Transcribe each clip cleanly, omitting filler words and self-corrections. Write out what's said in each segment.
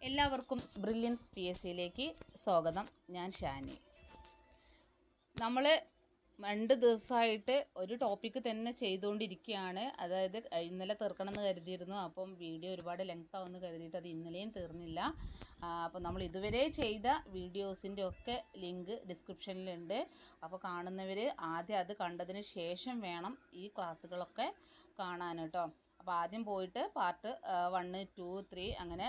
എല്ലാവർക്കും ബ്രില്യൻസ് PSCയിലേക്ക് സ്വാഗതം. ഞാൻ ഷാനി. നമ്മൾ 2 ദിവസമായിട്ട് ഒരു ടോപ്പിക്ക് തന്നെ ചെയ്തുകൊണ്ടിരിക്കുകയാണ്. അതായത് ഇന്നലെ തീർക്കണമെന്ന് കരുതിയിരുന്നു. അപ്പം വീഡിയോ ഒരുപാട് ലെങ്ത് ആവുമെന്ന് കരുതിയിട്ട് അത് ഇന്നലെയും തീർന്നില്ല. അപ്പോൾ നമ്മൾ ഇതുവരെ ചെയ്ത വീഡിയോസിൻ്റെ ഒക്കെ ലിങ്ക് ഡിസ്ക്രിപ്ഷനിലുണ്ട്. അപ്പോൾ കാണുന്നവർ ആദ്യം അത് കണ്ടതിന് ശേഷം വേണം ഈ ക്ലാസ്സുകളൊക്കെ കാണാൻ കേട്ടോ. അപ്പോൾ ആദ്യം പോയിട്ട് പാർട്ട് 1, 2, 3 അങ്ങനെ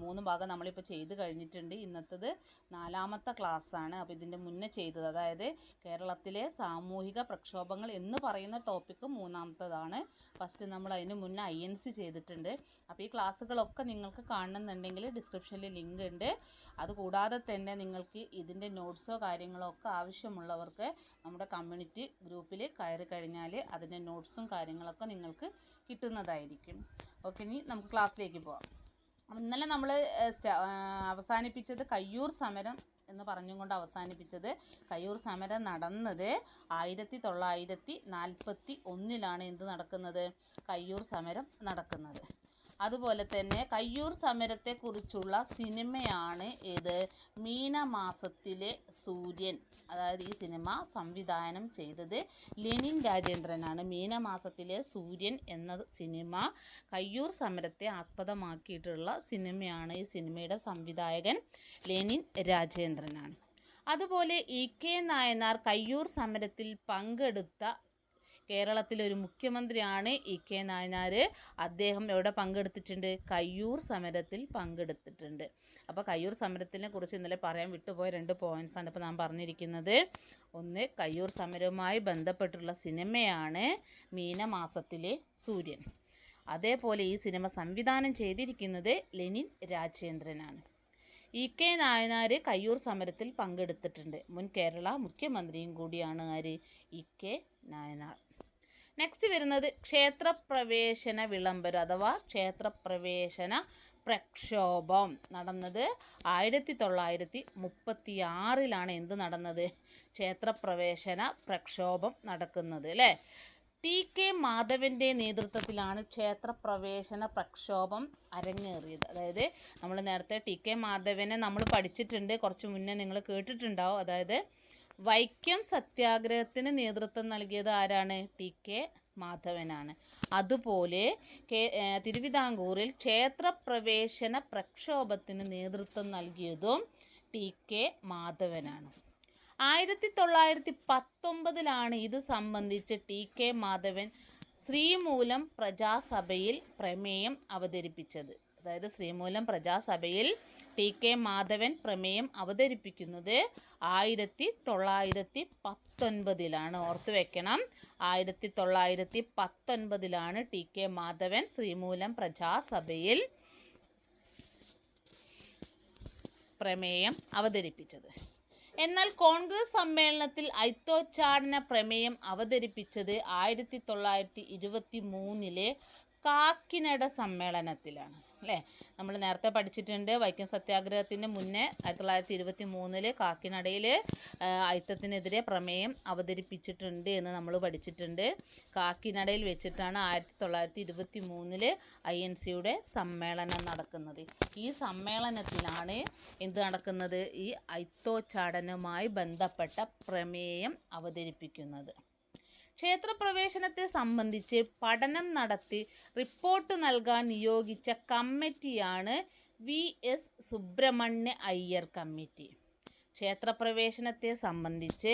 3 ഭാഗം നമ്മളിപ്പോൾ ചെയ്ത് കഴിഞ്ഞിട്ടുണ്ട്. ഇന്നത്തേത് 4ാമത്തെ ക്ലാസ്സാണ്. അപ്പോൾ ഇതിൻ്റെ മുന്നേ ചെയ്തത്, അതായത് കേരളത്തിലെ സാമൂഹിക പ്രക്ഷോഭങ്ങൾ എന്ന് പറയുന്ന ടോപ്പിക്ക് 3ാമത്തേതാണ്. ഫസ്റ്റ് നമ്മൾ അതിന് മുന്നേ INC ചെയ്തിട്ടുണ്ട്. അപ്പോൾ ഈ ക്ലാസ്സുകളൊക്കെ നിങ്ങൾക്ക് കാണണമെന്നുണ്ടെങ്കിൽ ഡിസ്ക്രിപ്ഷനിൽ ലിങ്ക് ഉണ്ട്. അതുകൂടാതെ തന്നെ നിങ്ങൾക്ക് ഇതിൻ്റെ നോട്ട്സോ കാര്യങ്ങളോ ഒക്കെ ആവശ്യമുള്ളവർക്ക് നമ്മുടെ കമ്മ്യൂണിറ്റി ഗ്രൂപ്പിൽ കയറി കഴിഞ്ഞാൽ അതിൻ്റെ നോട്ട്സും കാര്യങ്ങളൊക്കെ നിങ്ങൾക്ക് കിട്ടുന്നതായിരിക്കും. ഓക്കെ, ഇനി നമുക്ക് ക്ലാസ്സിലേക്ക് പോകാം. ഇന്നലെ നമ്മൾ അവസാനിപ്പിച്ചത് കയ്യൂർ സമരം എന്ന് പറഞ്ഞുകൊണ്ട് അവസാനിപ്പിച്ചത്. കയ്യൂർ സമരം നടന്നത് 1941 എന്ത് നടക്കുന്നത്? കയ്യൂർ സമരം നടക്കുന്നത്. അതുപോലെ തന്നെ കയ്യൂർ സമരത്തെക്കുറിച്ചുള്ള സിനിമയാണ് ഏത്? മീനമാസത്തിലെ സൂര്യൻ. അതായത് ഈ സിനിമ സംവിധാനം ചെയ്തത് ലെനിൻ രാജേന്ദ്രനാണ്. മീനമാസത്തിലെ സൂര്യൻ എന്ന സിനിമ കയ്യൂർ സമരത്തെ ആസ്പദമാക്കിയിട്ടുള്ള സിനിമയാണ്. ഈ സിനിമയുടെ സംവിധായകൻ ലെനിൻ രാജേന്ദ്രനാണ്. അതുപോലെ EK നായനാർ കയ്യൂർ സമരത്തിൽ പങ്കെടുത്ത കേരളത്തിലൊരു മുഖ്യമന്ത്രിയാണ് EK നായനാർ. അദ്ദേഹം എവിടെ പങ്കെടുത്തിട്ടുണ്ട്? കയ്യൂർ സമരത്തിൽ പങ്കെടുത്തിട്ടുണ്ട്. അപ്പോൾ കയ്യൂർ സമരത്തിനെ കുറിച്ച് ഇന്നലെ പറയാൻ വിട്ടുപോയ 2 പോയിൻറ്റ്സാണ് ഇപ്പോൾ ഞാൻ പറഞ്ഞിരിക്കുന്നത്. ഒന്ന്, കയ്യൂർ സമരവുമായി ബന്ധപ്പെട്ടുള്ള സിനിമയാണ് മീനമാസത്തിലെ സൂര്യൻ. അതേപോലെ ഈ സിനിമ സംവിധാനം ചെയ്തിരിക്കുന്നത് ലെനിൻ രാജേന്ദ്രനാണ്. EK നായനാർ കയ്യൂർ സമരത്തിൽ പങ്കെടുത്തിട്ടുണ്ട്. മുൻ കേരള മുഖ്യമന്ത്രിയും കൂടിയാണ് ആര്? EK നായനാർ. നെക്സ്റ്റ് വരുന്നത് ക്ഷേത്രപ്രവേശന വിളംബരം അഥവാ ക്ഷേത്രപ്രവേശന പ്രക്ഷോഭം നടന്നത് 1936 എന്ത് നടന്നത്? ക്ഷേത്രപ്രവേശന പ്രക്ഷോഭം നടക്കുന്നത് അല്ലേ? TK മാധവൻ്റെ നേതൃത്വത്തിലാണ് ക്ഷേത്രപ്രവേശന പ്രക്ഷോഭം അരങ്ങേറിയത്. അതായത് നമ്മൾ നേരത്തെ TK മാധവനെ നമ്മൾ പഠിച്ചിട്ടുണ്ട്, കുറച്ച് മുന്നേ നിങ്ങൾ കേട്ടിട്ടുണ്ടാവും. അതായത് വൈക്കം സത്യാഗ്രഹത്തിന് നേതൃത്വം നൽകിയത് ആരാണ്? TK മാധവനാണ്. അതുപോലെ തിരുവിതാംകൂറിൽ ക്ഷേത്രപ്രവേശന പ്രക്ഷോഭത്തിന് നേതൃത്വം നൽകിയതും TK മാധവനാണ്. 1919 ഇത് സംബന്ധിച്ച് TK മാധവൻ ശ്രീമൂലം പ്രജാസഭയിൽ പ്രമേയം അവതരിപ്പിച്ചത്. അതായത് ശ്രീമൂലം പ്രജാസഭയിൽ TK മാധവൻ പ്രമേയം അവതരിപ്പിക്കുന്നത് 1919. ഓർത്തു വെക്കണം, 1919 TK മാധവൻ ശ്രീമൂലം പ്രജാസഭയിൽ പ്രമേയം അവതരിപ്പിച്ചത്. എന്നാൽ കോൺഗ്രസ് സമ്മേളനത്തിൽ ഐത്തോച്ചാടന പ്രമേയം അവതരിപ്പിച്ചത് 1923 കാക്കിനട സമ്മേളനത്തിലാണ് അല്ലേ? നമ്മൾ നേരത്തെ പഠിച്ചിട്ടുണ്ട്. വൈക്കം സത്യാഗ്രഹത്തിന് മുന്നേ 1923 കാക്കിനടയിൽ ഐത്തത്തിനെതിരെ പ്രമേയം അവതരിപ്പിച്ചിട്ടുണ്ട് എന്ന് നമ്മൾ പഠിച്ചിട്ടുണ്ട്. കാക്കിനടയിൽ വെച്ചിട്ടാണ് 1923 INCയുടെ സമ്മേളനം നടക്കുന്നത്. ഈ സമ്മേളനത്തിലാണ് എന്ത് നടക്കുന്നത്? ഈ ഐത്തോച്ചാടനവുമായി ബന്ധപ്പെട്ട പ്രമേയം അവതരിപ്പിക്കുന്നത്. ക്ഷേത്രപ്രവേശനത്തെ സംബന്ധിച്ച് പഠനം നടത്തി റിപ്പോർട്ട് നൽകാൻ നിയോഗിച്ച കമ്മിറ്റിയാണ് VS സുബ്രഹ്മണ്യ അയ്യർ കമ്മിറ്റി. ക്ഷേത്രപ്രവേശനത്തെ സംബന്ധിച്ച്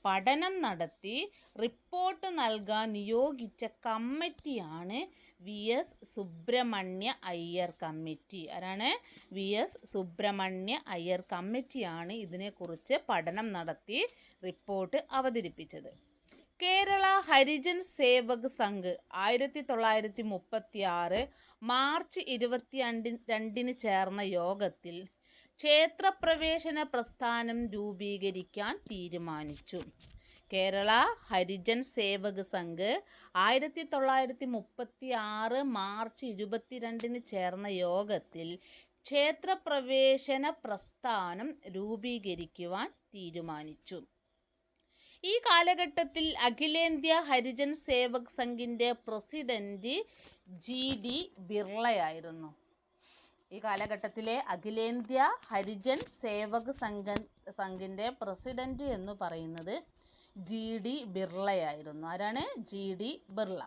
പഠനം നടത്തി റിപ്പോർട്ട് നൽകാൻ നിയോഗിച്ച കമ്മിറ്റിയാണ് VS സുബ്രഹ്മണ്യ അയ്യർ കമ്മിറ്റി. ആരാണ്? VS സുബ്രഹ്മണ്യ അയ്യർ കമ്മിറ്റിയാണ് ഇതിനെക്കുറിച്ച് പഠനം നടത്തി റിപ്പോർട്ട് അവതരിപ്പിച്ചത്. കേരള ഹരിജൻ സേവക് സംഘ് 1936 മാർച്ച് 22 ചേർന്ന യോഗത്തിൽ ക്ഷേത്രപ്രവേശന പ്രസ്ഥാനം രൂപീകരിക്കാൻ തീരുമാനിച്ചു. കേരള ഹരിജൻ സേവക് സംഘ് 1936 മാർച്ച് 22 ചേർന്ന യോഗത്തിൽ ക്ഷേത്രപ്രവേശന പ്രസ്ഥാനം രൂപീകരിക്കുവാൻ തീരുമാനിച്ചു. ഈ കാലഘട്ടത്തിൽ അഖിലേന്ത്യാ ഹരിജൻ സേവക് സംഘിൻ്റെ പ്രസിഡന്റ് GD ബിർളയായിരുന്നു. ഈ കാലഘട്ടത്തിലെ അഖിലേന്ത്യാ ഹരിജൻ സേവക് സംഘിൻ്റെ പ്രസിഡന്റ് എന്ന് പറയുന്നത് GD ബിർളയായിരുന്നു. ആരാണ്? GD ബിർള.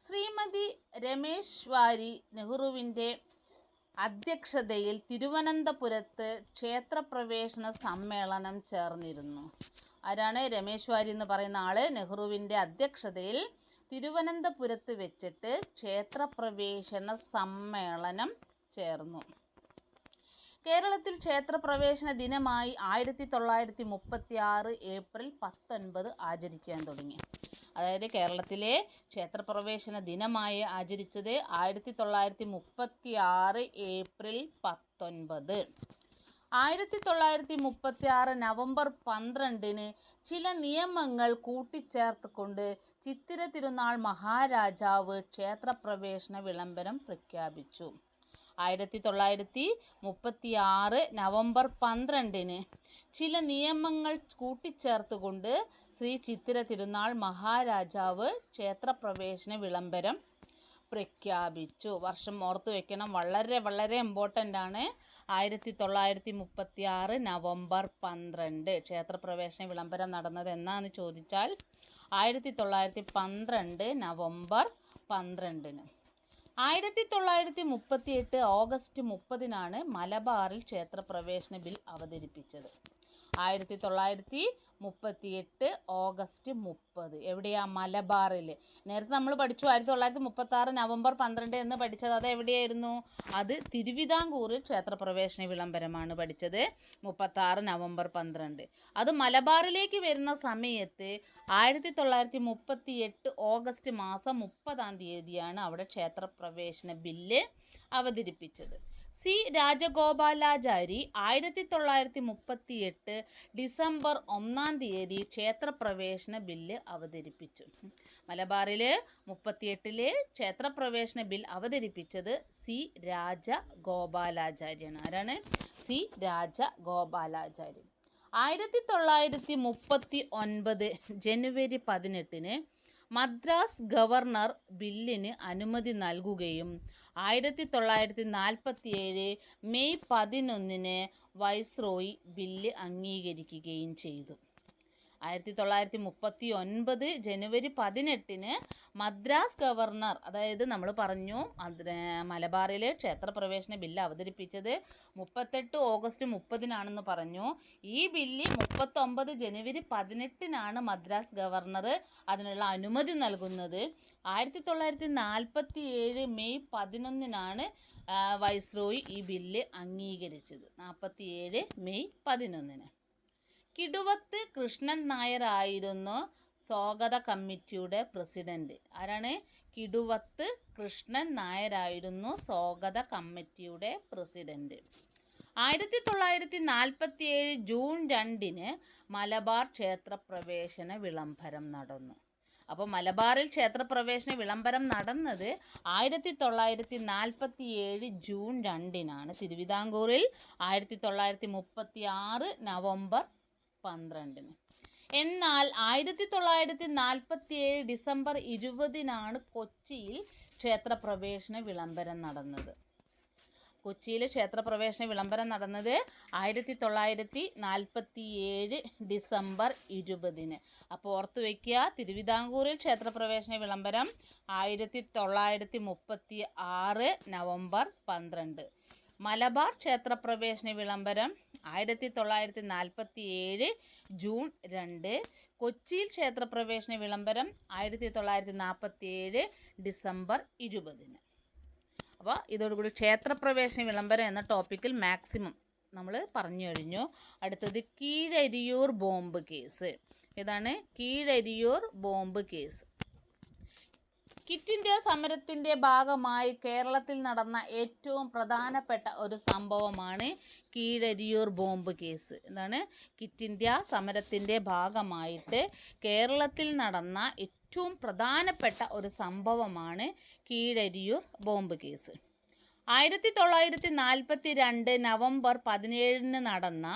ശ്രീമതി രമേശ്വാരി നെഹ്റുവിൻ്റെ അധ്യക്ഷതയിൽ തിരുവനന്തപുരത്ത് ക്ഷേത്രപ്രവേശന സമ്മേളനം ചേർന്നിരുന്നു. ആരാണ്? രമേശ്വാരി എന്ന് പറയുന്ന ആള് നെഹ്റുവിൻ്റെ അധ്യക്ഷതയിൽ തിരുവനന്തപുരത്ത് വെച്ചിട്ട് ക്ഷേത്രപ്രവേശന സമ്മേളനം ചേർന്നു. കേരളത്തിൽ ക്ഷേത്രപ്രവേശന ദിനമായി 1936 ഏപ്രിൽ 19 ആചരിക്കാൻ തുടങ്ങി. അതായത് കേരളത്തിലെ ക്ഷേത്രപ്രവേശന ദിനമായി ആചരിച്ചത് 1936 ഏപ്രിൽ 19. 1936 നവംബർ 12 ചില നിയമങ്ങൾ കൂട്ടിച്ചേർത്തുകൊണ്ട് ചിത്തിര തിരുനാൾ മഹാരാജാവ് ക്ഷേത്രപ്രവേശന വിളംബരം പ്രഖ്യാപിച്ചു. 1936 നവംബർ 12 ചില നിയമങ്ങൾ കൂട്ടിച്ചേർത്തുകൊണ്ട് ശ്രീ ചിത്തിര തിരുനാൾ മഹാരാജാവ് ക്ഷേത്രപ്രവേശന വിളംബരം പ്രഖ്യാപിച്ചു. വർഷം ഓർത്തു വെക്കണം, വളരെ വളരെ ഇമ്പോർട്ടൻ്റ് ആണ്. 1936 നവംബർ 12 ക്ഷേത്രപ്രവേശന വിളംബരം നടന്നത് എന്നാന്ന് ചോദിച്ചാൽ 1912 നവംബർ 12. 1938 ഓഗസ്റ്റ് 30 മലബാറിൽ ക്ഷേത്രപ്രവേശന ബിൽ അവതരിപ്പിച്ചത്. 1938 ഓഗസ്റ്റ് 30 എവിടെയാ? മലബാറിൽ. നേരത്തെ നമ്മൾ പഠിച്ചു 1936 നവംബർ 12 എന്ന് പഠിച്ചത്. അത് എവിടെയായിരുന്നു? അത് തിരുവിതാംകൂറിൽ ക്ഷേത്രപ്രവേശന വിളംബരമാണ് പഠിച്ചത് 36 നവംബർ 12. അത് മലബാറിലേക്ക് വരുന്ന സമയത്ത് 1938 ഓഗസ്റ്റ് മാസം 30 അവിടെ ക്ഷേത്രപ്രവേശന ബില്ല് അവതരിപ്പിച്ചത്. സി രാജഗോപാലാചാരി 1938 ഡിസംബർ 1 ക്ഷേത്രപ്രവേശന ബില്ല് അവതരിപ്പിച്ചു. മലബാറിൽ 38 ക്ഷേത്രപ്രവേശന ബിൽ അവതരിപ്പിച്ചത് സി രാജഗോപാലാചാര്യാണ്. ആരാണ്? സി രാജഗോപാലാചാരി. 1939 ജനുവരി 18 മദ്രാസ് ഗവർണർ ബില്ലിന് അനുമതി നൽകുകയും 1947 മെയ് 11 വൈസ്രോയി ബില്ല് അംഗീകരിക്കുകയും ചെയ്തു. 1939 ജനുവരി 18 മദ്രാസ് ഗവർണർ, അതായത് നമ്മൾ പറഞ്ഞു മലബാറിലെ ക്ഷേത്രപ്രവേശന ബില്ല് അവതരിപ്പിച്ചത് 38 ഓഗസ്റ്റ് 30 പറഞ്ഞു. ഈ ബില്ല് 39 ജനുവരി 18 മദ്രാസ് ഗവർണർ അതിനുള്ള അനുമതി നൽകുന്നത്. 1947 മെയ് 11 വൈസ്രോയി ഈ ബില്ല് അംഗീകരിച്ചത്. 47 മെയ് 11. കിടുവത്ത് കൃഷ്ണൻ നായർ ആയിരുന്നു സ്വാഗത കമ്മിറ്റിയുടെ പ്രസിഡന്റ്. ആരാണ്? കിടുവത്ത് കൃഷ്ണൻ നായരായിരുന്നു സ്വാഗത കമ്മിറ്റിയുടെ പ്രസിഡന്റ്. 1947 ജൂൺ 2 മലബാർ ക്ഷേത്രപ്രവേശന വിളംബരം നടന്നു. അപ്പോൾ മലബാറിൽ ക്ഷേത്രപ്രവേശന വിളംബരം നടന്നത് 1947 ജൂൺ 2. തിരുവിതാംകൂറിൽ 1936 നവംബർ 12. എന്നാൽ 1947 ഡിസംബർ 20 കൊച്ചിയിൽ ക്ഷേത്രപ്രവേശന വിളംബരം നടന്നത്. കൊച്ചിയിൽ ക്ഷേത്രപ്രവേശന വിളംബരം നടന്നത് 1947 ഡിസംബർ 20. അപ്പോൾ ഓർത്തു വയ്ക്കുക, തിരുവിതാംകൂറിൽ ക്ഷേത്രപ്രവേശന വിളംബരം 1936 നവംബർ 12. മലബാർ ക്ഷേത്രപ്രവേശന വിളംബരം 1947 ജൂൺ 2. കൊച്ചിയിൽ ക്ഷേത്രപ്രവേശന വിളംബരം 1947 ഡിസംബർ 20. അപ്പോൾ ഇതോടുകൂടി ക്ഷേത്രപ്രവേശന വിളംബരം എന്ന ടോപ്പിക്കിൽ മാക്സിമം നമ്മൾ പറഞ്ഞു കഴിഞ്ഞു. അടുത്തത് കീഴരിയൂർ ബോംബ് കേസ്. ഇതാണ് Keezhariyur bomb case. Quit India സമരത്തിൻ്റെ ഭാഗമായി കേരളത്തിൽ നടന്ന ഏറ്റവും പ്രധാനപ്പെട്ട ഒരു സംഭവമാണ് കീഴരിയൂർ ബോംബ് കേസ്. എന്താണ്? ക്വിറ്റ് ഇന്ത്യ സമരത്തിൻ്റെ ഭാഗമായിട്ട് കേരളത്തിൽ നടന്ന ഏറ്റവും പ്രധാനപ്പെട്ട ഒരു സംഭവമാണ് കീഴരിയൂർ ബോംബ് കേസ്. 1942 നവംബർ 17 നടന്ന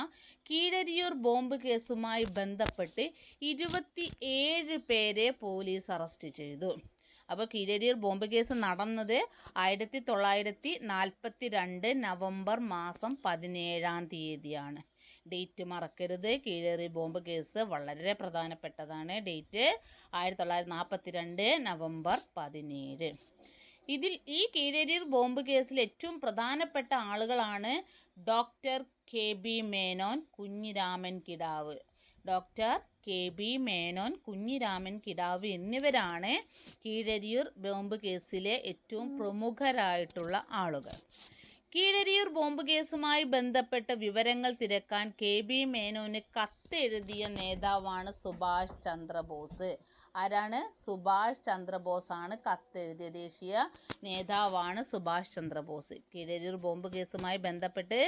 കീഴരിയൂർ ബോംബ് കേസുമായി ബന്ധപ്പെട്ട് 27 പേരെ പോലീസ് അറസ്റ്റ് ചെയ്തു. അപ്പോൾ കീഴരിയൂർ ബോംബ് കേസ് നടന്നത് 1942 നവംബർ മാസം 17 ഡേറ്റ് മറക്കരുത്. കീഴരിയൂർ ബോംബ് കേസ് വളരെ പ്രധാനപ്പെട്ടതാണ്. Date 1942 November 17. ഈ കീഴരിയൂർ ബോംബ് കേസിൽ ഏറ്റവും പ്രധാനപ്പെട്ട ആളുകളാണ് ഡോക്ടർ KB മേനോൻ, കുഞ്ഞിരാമൻ കിടാവ്. ഡോക്ടർ KB മേനോൻ, കുഞ്ഞിരാമൻ കിടാവ് എന്നിവരാണ് കീഴരിയൂർ ബോംബ് കേസിലെ ഏറ്റവും പ്രമുഖരായിട്ടുള്ള ആളുകൾ. കീഴരിയൂർ ബോംബ് കേസുമായി ബന്ധപ്പെട്ട വിവരങ്ങൾ തിരക്കാൻ KB മേനോന് കത്തെഴുതിയ നേതാവാണ് സുഭാഷ് ചന്ദ്രബോസ്. ആരാണ്? സുഭാഷ് ചന്ദ്രബോസാണ് കത്തെഴുതിയ ദേശീയ നേതാവാണ് സുഭാഷ് ചന്ദ്രബോസ്. കീഴരിയൂർ ബോംബ് കേസുമായി ബന്ധപ്പെട്ട്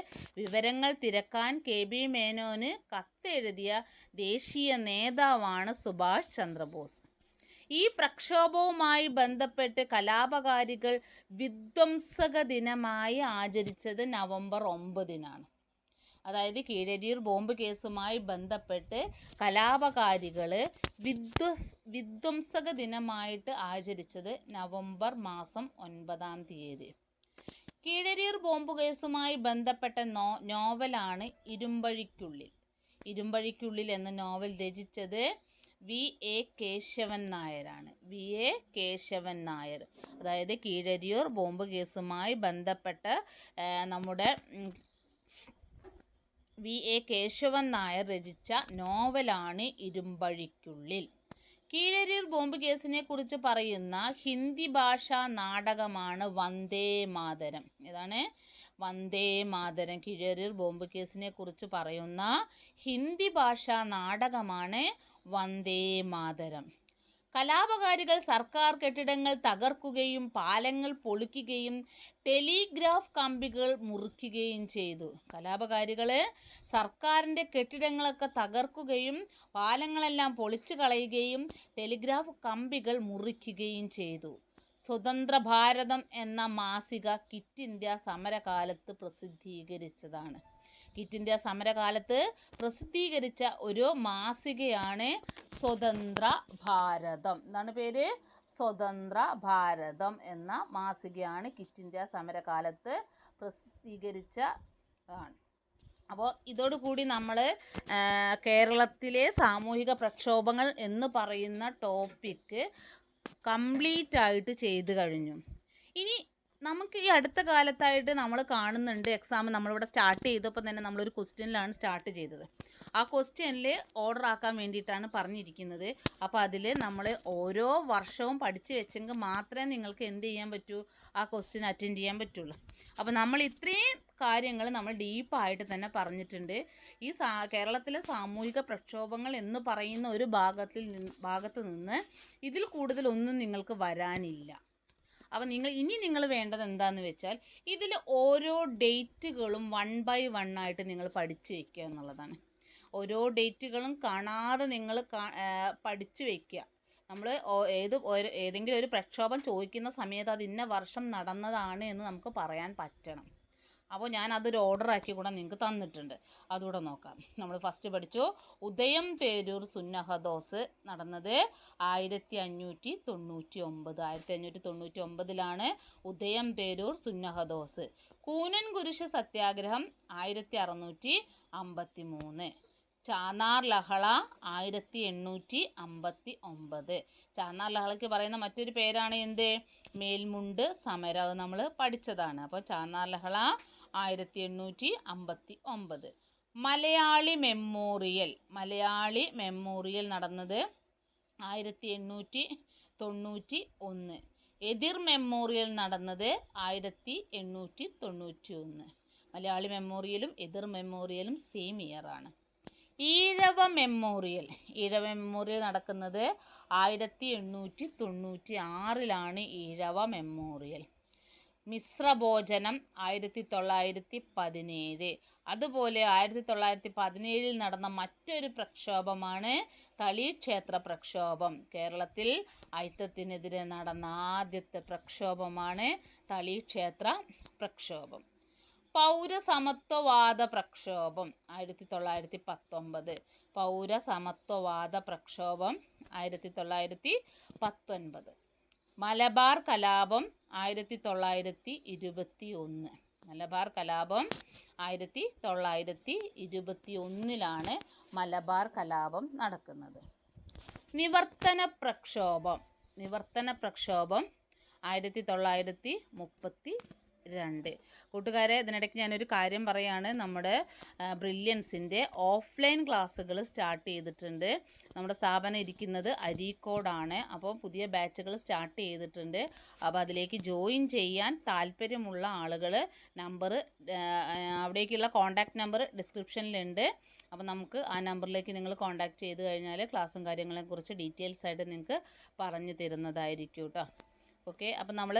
വിവരങ്ങൾ തിരക്കാൻ KB മേനോന് കത്തെഴുതിയ ദേശീയ നേതാവാണ് സുഭാഷ് ചന്ദ്രബോസ്. ഈ പ്രക്ഷോഭവുമായി ബന്ധപ്പെട്ട് കലാപകാരികൾ വിധ്വംസക ദിനമായി ആചരിച്ചത് നവംബർ 9. അതായത് കീഴരിയൂർ ബോംബ് കേസുമായി ബന്ധപ്പെട്ട് കലാപകാരികൾ വിധ്വംസക ദിനമായിട്ട് ആചരിച്ചത് നവംബർ മാസം 9. കീഴരിയൂർ ബോംബ് കേസുമായി ബന്ധപ്പെട്ട നോവലാണ് ഇരുമ്പഴിക്കുള്ളിൽ. ഇരുമ്പഴിക്കുള്ളിൽ എന്ന നോവൽ രചിച്ചത് VA കേശവൻ നായരാണ്. VA കേശവൻ നായർ. അതായത് കീഴരിയൂർ ബോംബ് കേസുമായി ബന്ധപ്പെട്ട നമ്മുടെ VA കേശവൻ നായർ രചിച്ച നോവലാണ് ഇരുമ്പഴിക്കുള്ളിൽ. കീഴരിയൂർ ബോംബ് കേസിനെ കുറിച്ച് പറയുന്ന ഹിന്ദി ഭാഷാ നാടകമാണ് വന്ദേ മാതരം. ഏതാണ്? വന്ദേ മാതരം. കീഴരിയൂർ ബോംബ് കേസിനെ കുറിച്ച് പറയുന്ന ഹിന്ദി ഭാഷാ നാടകമാണ് വന്ദേ മാതരം. കലാപകാരികൾ സർക്കാർ കെട്ടിടങ്ങൾ തകർക്കുകയും പാലങ്ങൾ പൊളിക്കുകയും ടെലിഗ്രാഫ് കമ്പികൾ മുറിക്കുകയും ചെയ്തു. കലാപകാരികൾ സർക്കാരിൻ്റെ കെട്ടിടങ്ങളൊക്കെ തകർക്കുകയും പാലങ്ങളെല്ലാം പൊളിച്ചു കളയുകയും ടെലിഗ്രാഫ് കമ്പികൾ മുറിക്കുകയും ചെയ്തു. സ്വതന്ത്ര ഭാരതം എന്ന മാസിക ക്വിറ്റ് ഇന്ത്യ സമരകാലത്ത് പ്രസിദ്ധീകരിച്ചതാണ്. ക്വിറ്റ് ഇന്ത്യ സമരകാലത്ത് പ്രസിദ്ധീകരിച്ച ഒരു മാസികയാണ് സ്വതന്ത്ര ഭാരതം. എന്താണ് പേര്? സ്വതന്ത്ര ഭാരതം എന്ന മാസികയാണ് ക്വിറ്റ് ഇന്ത്യ സമരകാലത്ത് പ്രസിദ്ധീകരിച്ചതാണ്. അപ്പോൾ ഇതോടുകൂടി നമ്മൾ കേരളത്തിലെ സാമൂഹിക പ്രക്ഷോഭങ്ങൾ എന്ന് പറയുന്ന ടോപ്പിക്ക് കംപ്ലീറ്റ് ആയിട്ട് ചെയ്തു കഴിഞ്ഞു. ഇനി നമുക്ക് ഈ അടുത്ത കാലത്തായിട്ട് നമ്മൾ കാണുന്നുണ്ട്, എക്സാം നമ്മളിവിടെ സ്റ്റാർട്ട് ചെയ്തപ്പോൾ തന്നെ നമ്മളൊരു ക്വസ്റ്റ്യനിലാണ് സ്റ്റാർട്ട് ചെയ്തത്. ആ ക്വസ്റ്റ്യനിൽ ഓർഡർ ആക്കാൻ വേണ്ടിയിട്ടാണ് പറഞ്ഞിരിക്കുന്നത്. അപ്പോൾ അതിൽ നമ്മൾ ഓരോ വർഷവും പഠിച്ചു വെച്ചെങ്കിൽ മാത്രമേ നിങ്ങൾക്ക് എന്ത് ചെയ്യാൻ പറ്റൂ? ആ ക്വസ്റ്റ്യൻ അറ്റൻഡ് ചെയ്യാൻ പറ്റുള്ളൂ. അപ്പോൾ നമ്മൾ ഇത്രയും കാര്യങ്ങൾ നമ്മൾ ഡീപ്പായിട്ട് തന്നെ പറഞ്ഞിട്ടുണ്ട്. ഈ കേരളത്തിലെ സാമൂഹിക പ്രക്ഷോഭങ്ങൾ എന്ന് പറയുന്ന ഒരു ഭാഗത്ത് നിന്ന് ഇതിൽ കൂടുതലൊന്നും നിങ്ങൾക്ക് വരാനില്ല. അപ്പോൾ നിങ്ങൾ വേണ്ടത് എന്താണെന്ന് വെച്ചാൽ ഇതിൽ ഓരോ ഡേറ്റുകളും 1 by 1 ആയിട്ട് നിങ്ങൾ പഠിച്ചു വയ്ക്കുക എന്നുള്ളതാണ്. ഓരോ ഡേറ്റുകളും കാണാതെ നിങ്ങൾ പഠിച്ചു വയ്ക്കുക. നമ്മൾ ഏതെങ്കിലും ഒരു പ്രക്ഷോഭം ചോദിക്കുന്ന സമയത്ത് അത് ഇന്ന വർഷം നടന്നതാണ് എന്ന് നമുക്ക് പറയാൻ പറ്റണം. അപ്പോൾ ഞാൻ അതൊരു ഓർഡറാക്കി കൂടെ നിങ്ങൾക്ക് തന്നിട്ടുണ്ട്, അതുകൂടെ നോക്കാം. നമ്മൾ ഫസ്റ്റ് പഠിച്ചു ഉദയം പേരൂർ സുന്നഹദോസ് നടന്നത് 1599. 1599 ഉദയം പേരൂർ സുന്നഹദോസ്. കൂനൻ കുരിശ് സത്യാഗ്രഹം 1653. ചാന്നാർ ലഹള 1859. ചാന്നാർ ലഹളയ്ക്ക് പറയുന്ന മറ്റൊരു പേരാണ് എന്ത്? മേൽമുണ്ട് സമരം. അത് നമ്മൾ പഠിച്ചതാണ്. അപ്പോൾ ചാന്നാർ ലഹള 1859. മലയാളി മെമ്മോറിയൽ നടന്നത് 1891. എതിർ മെമ്മോറിയൽ നടന്നത് 1891. മലയാളി മെമ്മോറിയലും എതിർ മെമ്മോറിയലും സെയിം ഇയർ ആണ്. ഈഴവ മെമ്മോറിയൽ നടക്കുന്നത് 1896 ഈഴവ മെമ്മോറിയൽ. മിശ്രഭോജനം 1917. അതുപോലെ 1917 നടന്ന മറ്റൊരു പ്രക്ഷോഭമാണ് തളിക്ഷേത്ര പ്രക്ഷോഭം. കേരളത്തിൽ അയിത്തത്തിനെതിരെ നടന്ന ആദ്യത്തെ പ്രക്ഷോഭമാണ് തളിക്ഷേത്ര പ്രക്ഷോഭം. പൗരസമത്വവാദ പ്രക്ഷോഭം 1919. പൗരസമത്വവാദ പ്രക്ഷോഭം 1919. മലബാർ കലാപം 1921. മലബാർ കലാപം 1921 മലബാർ കലാപം നടക്കുന്നത്. നിവർത്തന പ്രക്ഷോഭം 1932. കൂട്ടുകാരെ, ഇതിനിടയ്ക്ക് ഞാനൊരു കാര്യം പറയാണ്. നമ്മുടെ ബ്രില്യൻസിൻ്റെ ഓഫ്ലൈൻ ക്ലാസ്സുകൾ സ്റ്റാർട്ട് ചെയ്തിട്ടുണ്ട്. നമ്മുടെ സ്ഥാപനം ഇരിക്കുന്നത് അരീക്കോടാണ്. അപ്പോൾ പുതിയ ബാച്ചുകൾ സ്റ്റാർട്ട് ചെയ്തിട്ടുണ്ട്. അപ്പോൾ അതിലേക്ക് ജോയിൻ ചെയ്യാൻ താല്പര്യമുള്ള ആളുകൾ അവിടേക്കുള്ള കോൺടാക്റ്റ് നമ്പർ ഡിസ്ക്രിപ്ഷനിലുണ്ട്. അപ്പോൾ നമുക്ക് ആ നമ്പറിലേക്ക് നിങ്ങൾ കോൺടാക്റ്റ് ചെയ്ത് കഴിഞ്ഞാൽ ക്ലാസ്സും കാര്യങ്ങളെക്കുറിച്ച് ഡീറ്റെയിൽസ് ആയിട്ട് നിങ്ങൾക്ക് പറഞ്ഞു തരുന്നതായിരിക്കും കേട്ടോ. ഓക്കെ, അപ്പോൾ നമ്മൾ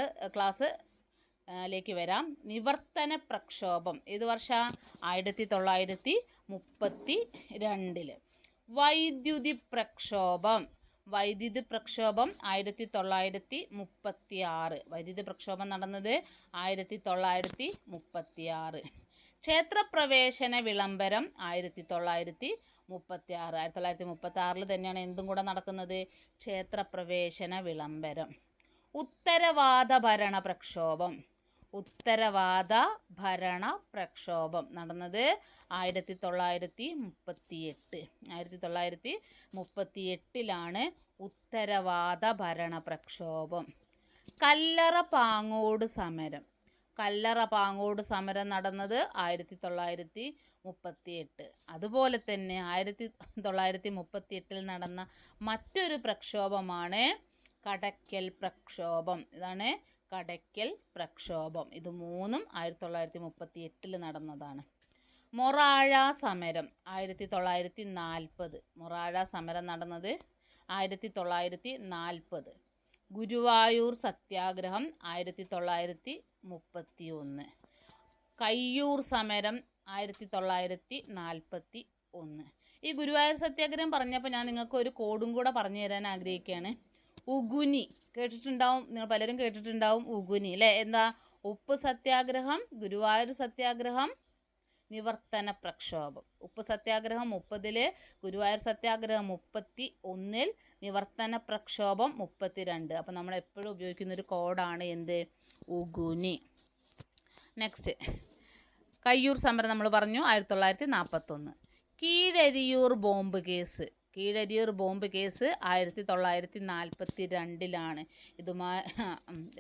ലേക്ക് വരാം. നിവർത്തന പ്രക്ഷോഭം ഏത് വർഷം? 1932. വൈദ്യുതി പ്രക്ഷോഭം 1936. വൈദ്യുതി പ്രക്ഷോഭം നടന്നത് 1936. ക്ഷേത്രപ്രവേശന വിളംബരം 1936. 1936 തന്നെയാണ് എന്തും കൂടെ നടക്കുന്നത്? ക്ഷേത്രപ്രവേശന വിളംബരം. ഉത്തരവാദ ഭരണ പ്രക്ഷോഭം നടന്നത് 1938. 1938 ഉത്തരവാദ ഭരണ പ്രക്ഷോഭം. കല്ലറ പാങ്ങോട് സമരം നടന്നത് 1938. അതുപോലെ തന്നെ 1938 നടന്ന മറ്റൊരു പ്രക്ഷോഭമാണ് കടയ്ക്കൽ പ്രക്ഷോഭം. ഇതാണ് കടയ്ക്കൽ പ്രക്ഷോഭം. ഇത് മൂന്നും 1938 നടന്നതാണ്. മൊറാഴ സമരം 1940. മൊറാഴ സമരം നടന്നത് 1940. ഗുരുവായൂർ സത്യാഗ്രഹം 1931. കയ്യൂർ സമരം 1941. ഈ ഗുരുവായൂർ സത്യാഗ്രഹം പറഞ്ഞപ്പോൾ ഞാൻ നിങ്ങൾക്ക് ഒരു കോഡും കൂടെ പറഞ്ഞു തരാൻ ആഗ്രഹിക്കുകയാണ്. ഉഗുനി കേട്ടിട്ടുണ്ടാവും, നിങ്ങൾ പലരും കേട്ടിട്ടുണ്ടാവും. ഉഗുനി അല്ലേ? എന്താ? ഉപ്പ് സത്യാഗ്രഹം, ഗുരുവായൂർ സത്യാഗ്രഹം, നിവർത്തന പ്രക്ഷോഭം. ഉപ്പ് സത്യാഗ്രഹം 30, ഗുരുവായൂർ സത്യാഗ്രഹം 31, നിവർത്തന പ്രക്ഷോഭം 32. അപ്പോൾ നമ്മൾ എപ്പോഴും ഉപയോഗിക്കുന്നൊരു കോഡാണ് എന്ത്? ഉഗുനി. നെക്സ്റ്റ്, കയ്യൂർ സമരം നമ്മൾ പറഞ്ഞു 1941. Keezhariyur bomb case 1942. ഇതുമായി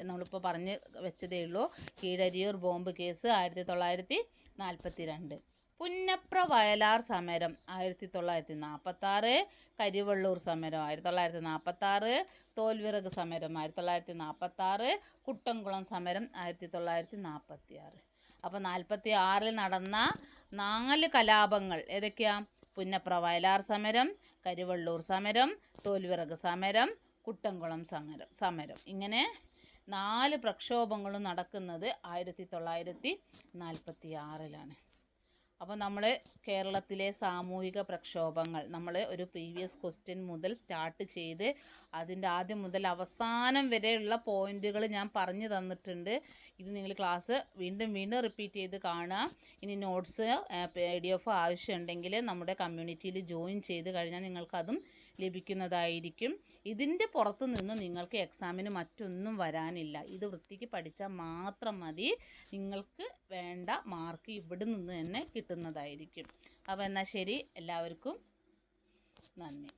നമ്മളിപ്പോൾ പറഞ്ഞ് വെച്ചതേ ഉള്ളൂ. Keezhariyur bomb case 1942. പുന്നപ്ര വയലാർ സമരം 1946. കരിവള്ളൂർ സമരം 1946. തോൽവിറക് സമരം 1946. കുട്ടംകുളം സമരം 1946. അപ്പോൾ 1946 നടന്ന 4 കലാപങ്ങൾ ഏതൊക്കെയാണ്? പുന്നപ്ര വയലാർ സമരം, കരിവള്ളൂർ സമരം, തോൽവിറക് സമരം, കുട്ടംകുളം സമരം. ഇങ്ങനെ 4 പ്രക്ഷോഭങ്ങളും നടക്കുന്നത് 1946. അപ്പോൾ നമ്മൾ കേരളത്തിലെ സാമൂഹിക പ്രക്ഷോഭങ്ങൾ നമ്മൾ ഒരു പ്രീവിയസ് ക്വസ്റ്റ്യൻ മുതൽ സ്റ്റാർട്ട് ചെയ്ത് അതിൻ്റെ ആദ്യം മുതൽ അവസാനം വരെയുള്ള പോയിന്റുകൾ ഞാൻ പറഞ്ഞു തന്നിട്ടുണ്ട്. ഇത് നിങ്ങൾ ക്ലാസ് വീണ്ടും റിപ്പീറ്റ് ചെയ്ത് കാണുക. ഇനി നോട്ട്സ് PDF ആവശ്യമുണ്ടെങ്കിൽ നമ്മുടെ കമ്മ്യൂണിറ്റിയിൽ ജോയിൻ ചെയ്ത് കഴിഞ്ഞാൽ നിങ്ങൾക്കതും ലഭിക്കുന്നതായിരിക്കും. ഇതിൻ്റെ പുറത്ത് നിന്ന് നിങ്ങൾക്ക് എക്സാമിന് മറ്റൊന്നും വരാനില്ല. ഇത് വൃത്തിക്ക് പഠിച്ചാൽ മാത്രം മതി. നിങ്ങൾക്ക് വേണ്ട മാർക്ക് ഇവിടെ നിന്ന് തന്നെ കിട്ടുന്നതായിരിക്കും. അപ്പോൾ എന്നാൽ ശരി, എല്ലാവർക്കും നന്ദി.